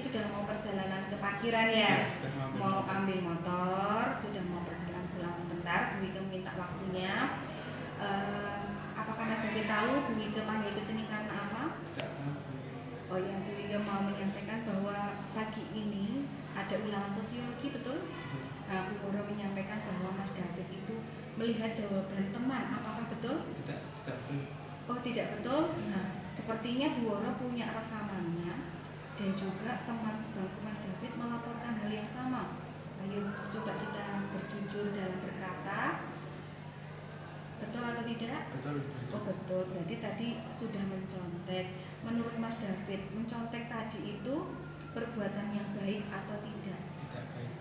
sudah mau perjalanan ke parkiran ya, mau ambil motor, sudah mau perjalanan pulang sebentar. Bu Wike minta waktunya. Apakah Mas David tahu Bu Wike panggil ke sini karena apa? Oh ya, Bu Wike mau menyampaikan bahwa pagi ini ada ulangan sosiologi, betul? Nah, Bu Woro menyampaikan bahwa Mas David itu melihat jawaban teman. Apakah betul? Tidak betul. Oh, tidak betul? Nah, sepertinya Bu Woro punya rekamannya dan juga teman sebangku Mas David melaporkan hal yang sama. Ayo coba kita berjujur dalam berkata. Betul atau tidak? Betul. Oh betul, berarti tadi sudah mencontek. Menurut Mas David, mencontek tadi itu perbuatan yang baik atau tidak? Tidak baik.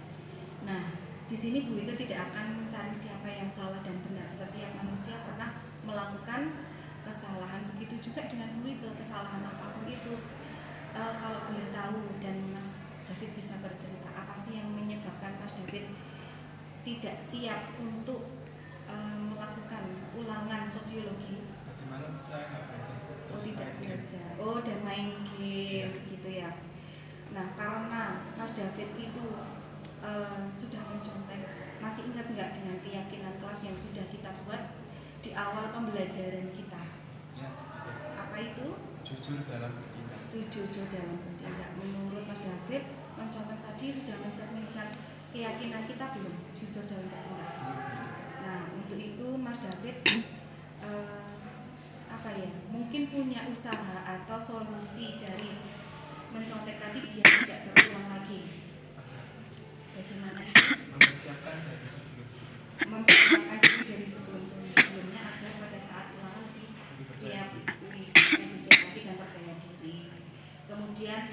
Nah, di sini Bu Wike tidak akan mencari siapa yang salah dan benar. Setiap manusia pernah melakukan kesalahan. Begitu juga dengan Bu Wike, kesalahan apapun itu. Kalau boleh tahu dan Mas David bisa bercerita, apa sih yang menyebabkan Mas David tidak siap untuk melakukan ulangan sosiologi? Tadi malam saya nggak belajar. Oh tidak belajar. Oh dan main game gitu ya. Nah karena Mas David itu sudah mencontek, masih ingat nggak dengan keyakinan kelas yang sudah kita buat di awal pembelajaran kita? Ya. Apa itu? Jujur dalam bertindak. Jujur dalam bertindak. Menurut Mas David, mencontek tadi sudah mencerminkan keyakinan kita belum? Jujur dalam bertindak. Nah untuk itu Mas David mungkin punya usaha atau solusi dari mencontek tadi biar tidak terulang lagi. Bagaimana itu? Mempersiapkan dari sebelum-sebelumnya. Mempersiapkan diri dari sebelum-sebelumnya agar pada saat ulangan lebih siap lagi dan percaya diri. Kemudian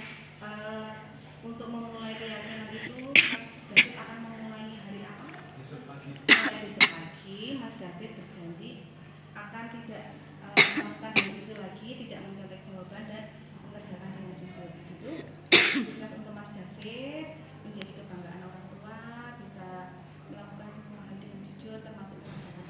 untuk memulai keyakinan itu Mas David akan memulainya hari apa? Besok pagi. Besok pagi Mas David berjanji akan tidak melakukan hal itu lagi, tidak mencontek jawaban dan mengerjakan dengan jujur. Begitu. Sukses untuk Mas David, menjadi kebanggaan orang tua, bisa melakukan semua hal dengan jujur termasuk mengerjakan.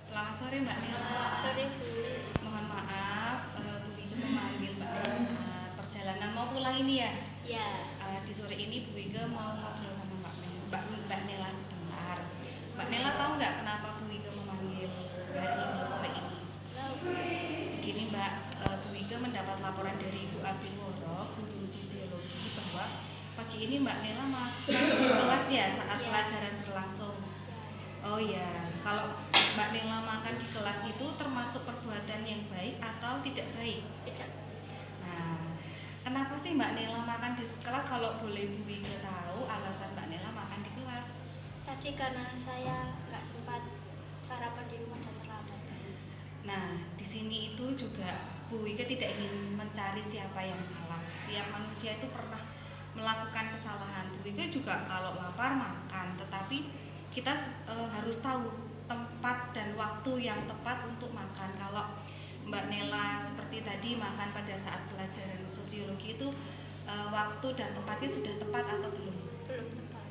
Selamat sore Mbak Nela. Sore Bu. Mohon maaf, Bu Wike memanggil Mbak Nela saat perjalanan mau pulang ini ya? Ya. Di sore ini Bu Wike mau ngobrol sama Mbak Nela sebentar. Mbak Nela tahu nggak kenapa Bu Wike memanggil hari ini sore ini? Begini Mbak, Bu Wike mendapat laporan dari Ibu Abi Woro, guru sosiologi, bahwa pagi ini Mbak Nela makan di kelas ya saat pelajaran berlangsung. Oh ya, kalau Mbak Nela makan di kelas itu termasuk perbuatan yang baik atau tidak baik? Tidak. Nah, kenapa sih Mbak Nela makan di kelas? Kalau boleh Bu Wike tahu alasan Mbak Nela makan di kelas? Tadi karena saya nggak sempat sarapan di rumah dan terlambat. Nah, di sini itu juga Bu Wike tidak ingin mencari siapa yang salah. Setiap manusia itu pernah melakukan kesalahan. Bu Wike juga kalau lapar makan, tetapi kita harus tahu tempat dan waktu yang tepat untuk makan. Kalau Mbak Nela seperti tadi makan pada saat pelajaran sosiologi itu waktu dan tempatnya sudah tepat atau belum? Belum tepat.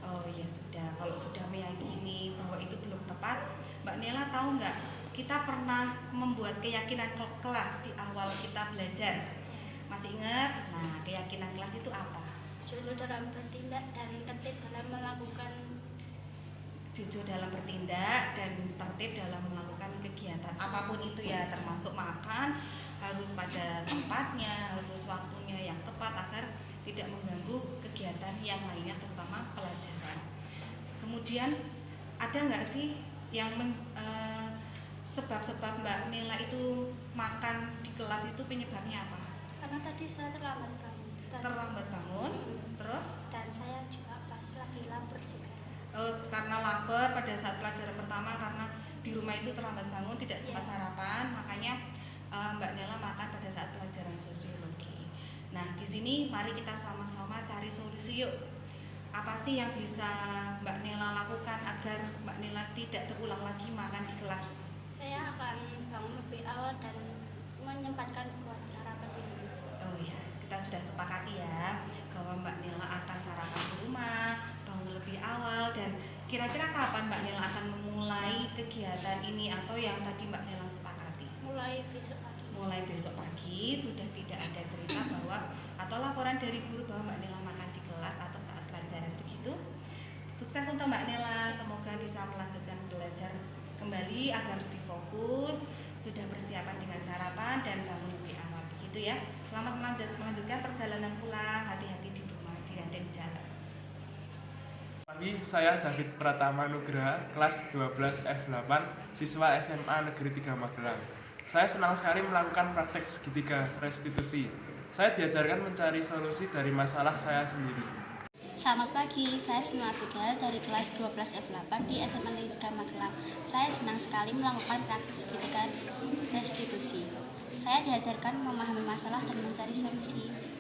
Oh ya sudah, kalau sudah meyakini bahwa itu belum tepat, Mbak Nela tahu nggak? Kita pernah membuat keyakinan kelas di awal kita belajar. Masih ingat? Nah, keyakinan kelas itu apa? Jujur dalam bertindak dan tertib dalam melakukan. Jujur dalam bertindak dan tertib dalam melakukan kegiatan apapun itu ya, termasuk makan harus pada tempatnya, harus waktunya yang tepat agar tidak mengganggu kegiatan yang lainnya, terutama pelajaran. Kemudian ada nggak sih yang sebab-sebab Mbak Nela itu makan di kelas itu penyebabnya apa? Karena tadi saya terlambat bangun. Terlambat bangun, terus? Dan saya juga pas lagi lapar juga. Karena lapar pada saat pelajaran pertama, karena di rumah itu terlambat bangun, tidak sempat sarapan, makanya Mbak Nela makan pada saat pelajaran sosiologi. Nah, di sini mari kita sama-sama cari solusi yuk. Apa sih yang bisa Mbak Nela lakukan agar Mbak Nela tidak terulang lagi makan di kelas? Saya akan bangun lebih awal dan menyempatkan buat sarapan dulu. Oh ya, kita sudah sepakati ya bahwa Mbak Nela kapan Mbak Nela akan memulai kegiatan ini atau yang tadi Mbak Nela sepakati? Mulai besok pagi. Mulai besok pagi sudah tidak ada cerita bahwa atau laporan dari guru bahwa Mbak Nela makan di kelas atau saat pelajaran begitu. Sukses untuk Mbak Nela, semoga bisa melanjutkan belajar kembali agar lebih fokus, sudah persiapan dengan sarapan dan bangun lebih awal begitu ya. Selamat melanjutkan perjalanan pulang, hati-hati di rumah, di jalan. Pagi, saya David Pratama Nugraha, kelas 12 F8, siswa SMA Negeri 3 Magelang. Saya senang sekali melakukan praktek segitiga restitusi. Saya diajarkan mencari solusi dari masalah saya sendiri. Selamat pagi, saya Sima Abigail dari kelas 12 F8 di SMA Negeri 3 Magelang. Saya senang sekali melakukan praktik segitiga restitusi. Saya diajarkan memahami masalah dan mencari solusi.